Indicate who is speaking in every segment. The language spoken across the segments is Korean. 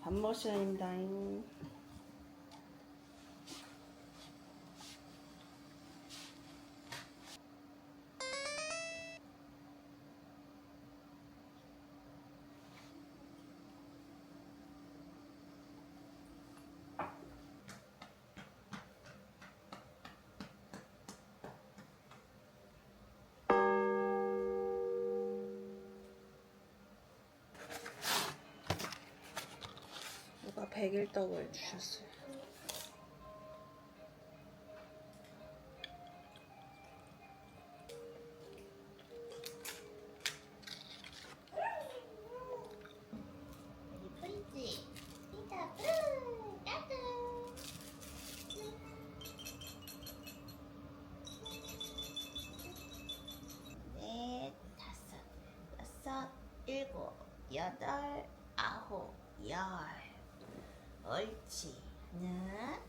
Speaker 1: 밥먹을 시간입니다잉. 누가 백일떡을 주셨어요.
Speaker 2: 이쁘지? 이따 까꿍 넷, 다섯, 여섯, 일곱, 여덟, 아홉, 열. 옳지. 하나,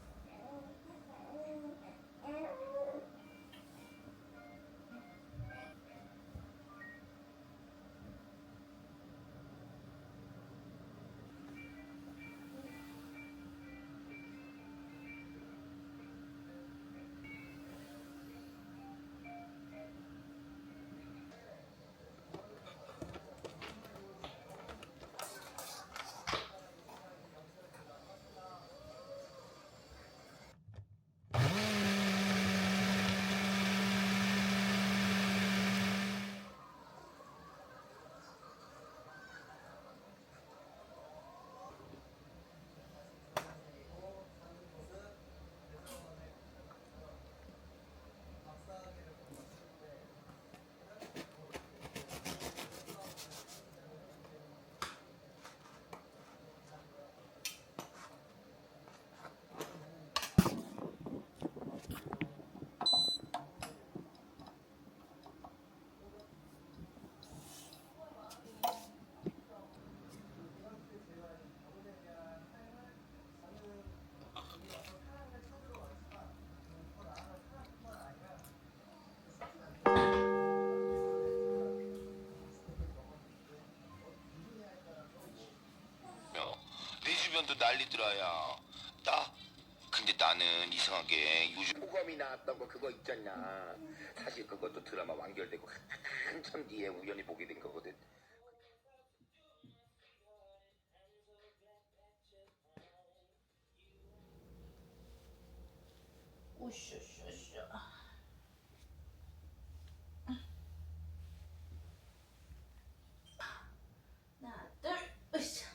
Speaker 3: 내 주변도 난리더라 야. 근데 나는 이상하게 요즘 호감이 나왔던 거 그거 있잖냐. 사실 그것도 드라마 완결되고 한참 뒤에 우연히 보게 된 거거든.
Speaker 1: 우슈슈슈. 하나, 둘, 으쌰.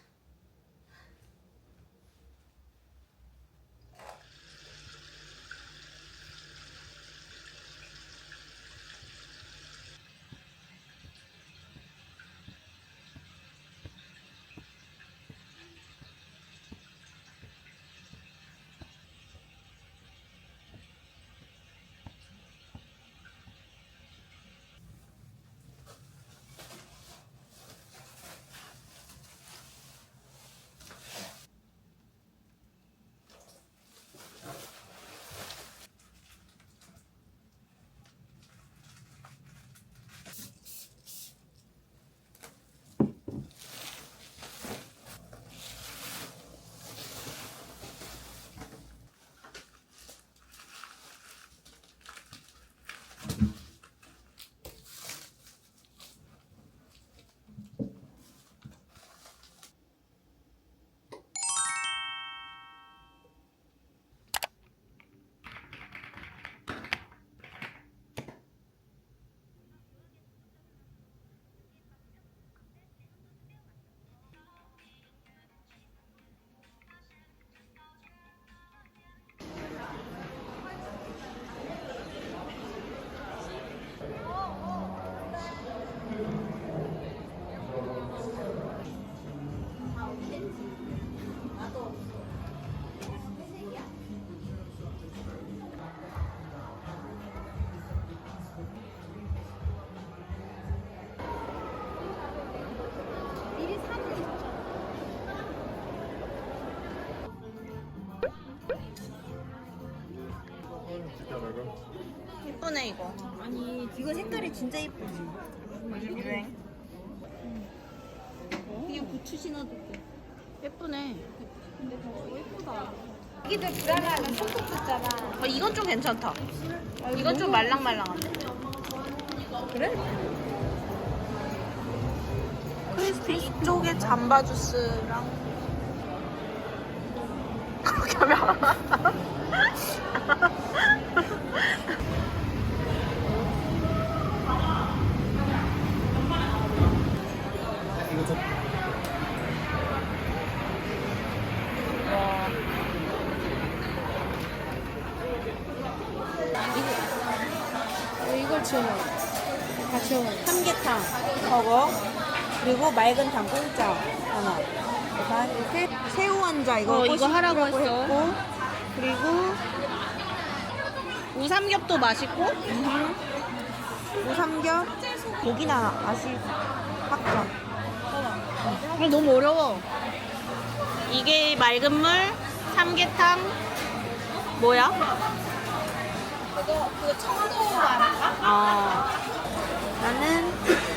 Speaker 1: 예쁘네 이거.
Speaker 2: 아니 이거 색깔이 진짜 예쁘지?
Speaker 1: 유행.
Speaker 2: 이게 부츠 신어도 돼.
Speaker 1: 예쁘네.
Speaker 2: 애기들 불안하면 손톱 뜯잖아.
Speaker 1: 이건 좀 괜찮다. 이건 좀 말랑말랑한데.
Speaker 2: 그래?
Speaker 1: 크리스피 이쪽에 잠바 주스랑 그렇게 하면
Speaker 2: 이걸 주문. 다 주문.
Speaker 4: 삼계탕 저거 그리고 맑은 탕 공짜 하나 그다음 이렇게 새우 환자 이거
Speaker 1: 이거 하라고
Speaker 4: 꼬시라고
Speaker 1: 했어.
Speaker 4: 했고 그리고
Speaker 1: 우삼겹도 맛있고
Speaker 4: 우삼겹 고기나 아시 학점
Speaker 1: 너무 어려워. 이게 맑은 물, 삼계탕, 뭐야?
Speaker 2: 그거 청도 아닌가?
Speaker 4: 나는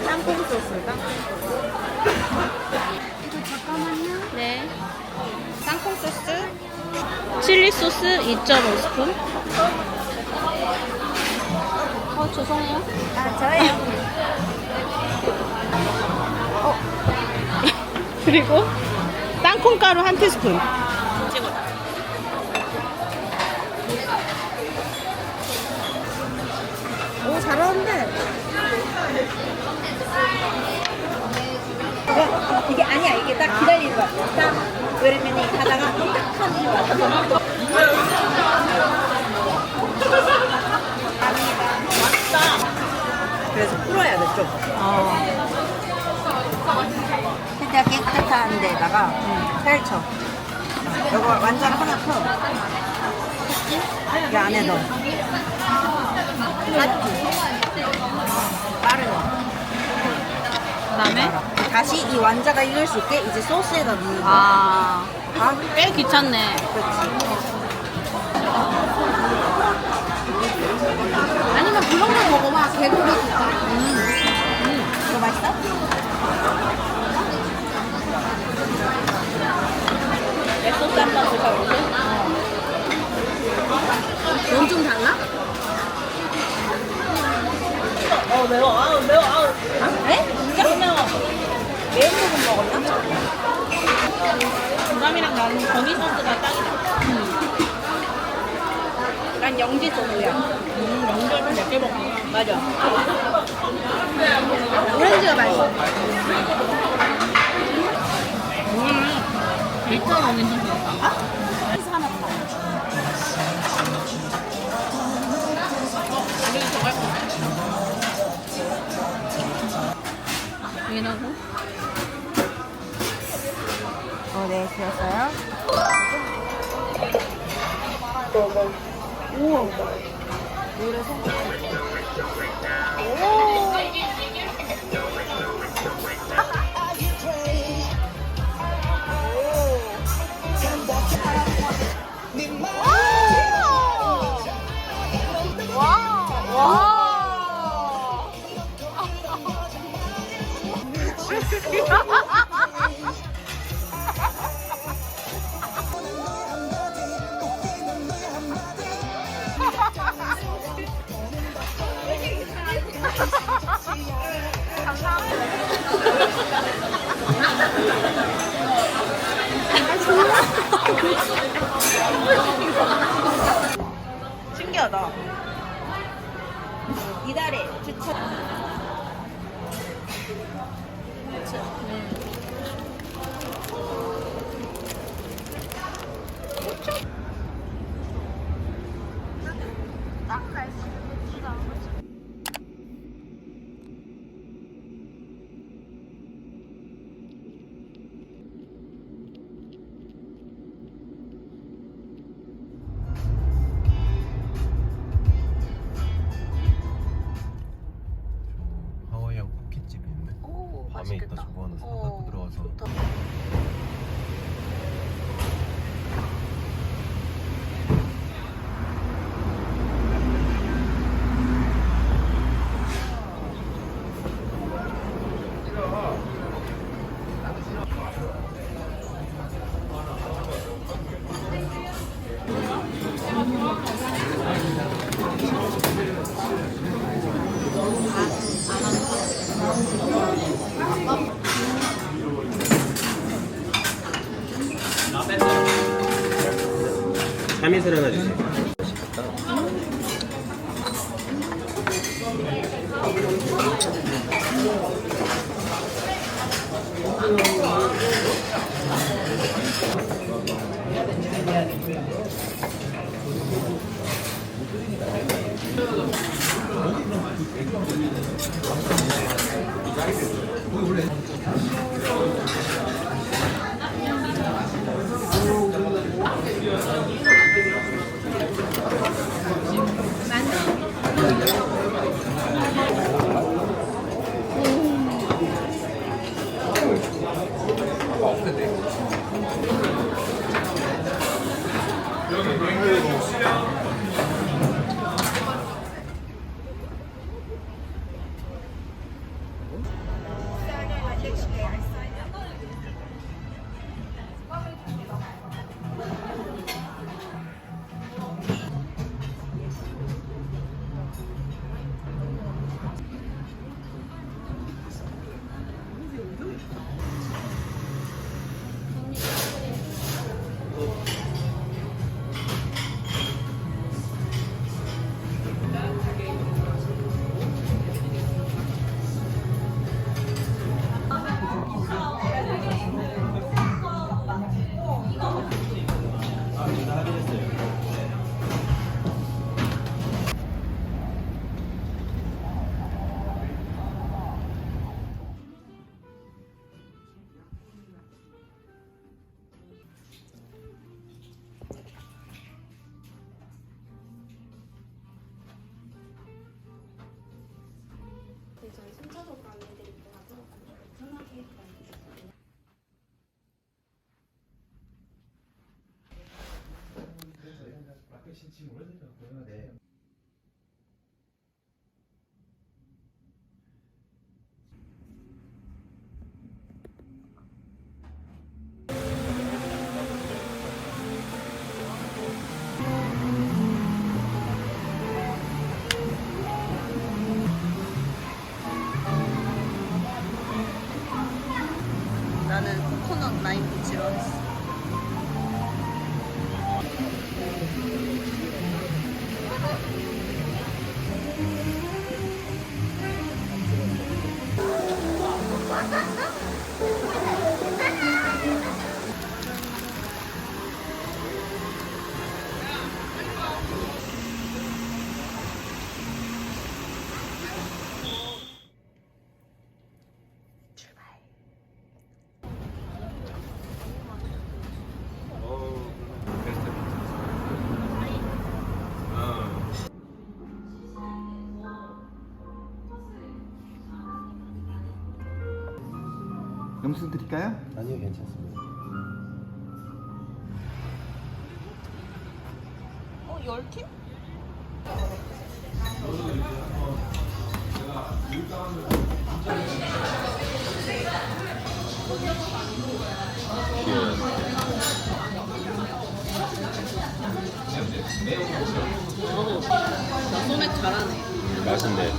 Speaker 4: 땅콩 소스
Speaker 2: 이거 잠깐만요.
Speaker 1: 네. 땅콩 소스, 칠리 소스 2.5스푼. 죄송해요.
Speaker 2: 아, 저예요.
Speaker 1: 그리고 땅콩가루 1티스푼.
Speaker 4: 오 잘하는데
Speaker 2: 이게 아니야. 이게 딱 기다리는 거야. 딱 그러면 가다가 딱 하는 거야.
Speaker 4: 그래서 풀어야 돼 좀. 진짜 깨끗한 데다가 펼쳐. 이거 완전 하나 펴. 이 안에 넣어. 빠르네.
Speaker 1: 그다음에
Speaker 4: 다시 이 완자가 익을 수 있게 이제 소스에다 넣는 거.
Speaker 1: 꽤 귀찮네.
Speaker 2: 아니면 그런 거 먹어봐. 개고기 좋다.
Speaker 4: 이거 맛있어?
Speaker 1: 내 소스 한번 줄까 볼게.
Speaker 2: 넌 좀 달라?
Speaker 1: 매워. 매워.
Speaker 4: 네? 진짜? 매운 부분 먹었나?
Speaker 1: 중감이랑 나는 거미 소스가 딱이다.
Speaker 4: 난 영지 소스야.
Speaker 1: 명절 몇개 먹어.
Speaker 4: 맞아.
Speaker 2: 오렌지가 맛있어.
Speaker 1: 일단 거미 소스야. 여기 저거 할 거야. 여기다가
Speaker 4: 네, 되었어요. 신기하다. 이달에 추천.
Speaker 5: 하와이안 쿠키집이 있네.
Speaker 1: 오,
Speaker 5: 밤에
Speaker 1: 맛있겠다.
Speaker 5: 이따 저거 하나 사갖고 들어가서
Speaker 1: 좋다.
Speaker 5: 햇빛을 하나 주세요.
Speaker 1: 나는 코코넛 라임 피치로 했어.
Speaker 6: 영수 드릴까요?
Speaker 5: 아니요, 괜찮습니다.
Speaker 1: 어, 10팀? 나 소맥 잘하네.
Speaker 5: 맛있네.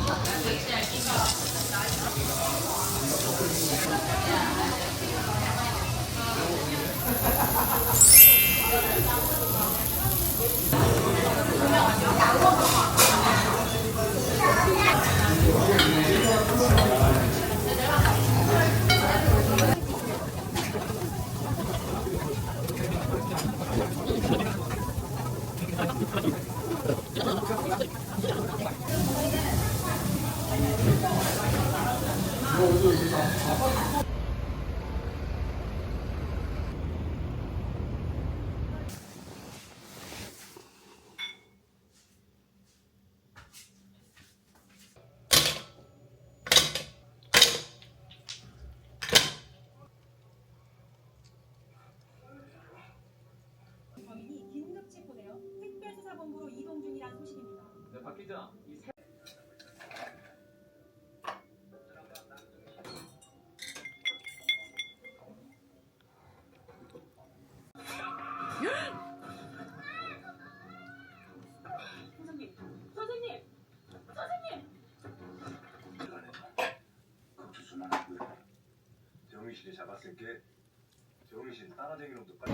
Speaker 7: 범인이 긴급 체포되어 특별수사본부로 이동 중이란 소식입니다.
Speaker 8: 네, 박 기자.
Speaker 7: 선생님, 선생님, 선생님!
Speaker 9: 조수만 하고요. 정의실에 잡았을 게 저
Speaker 6: 병신 따라쟁이로도 빨리.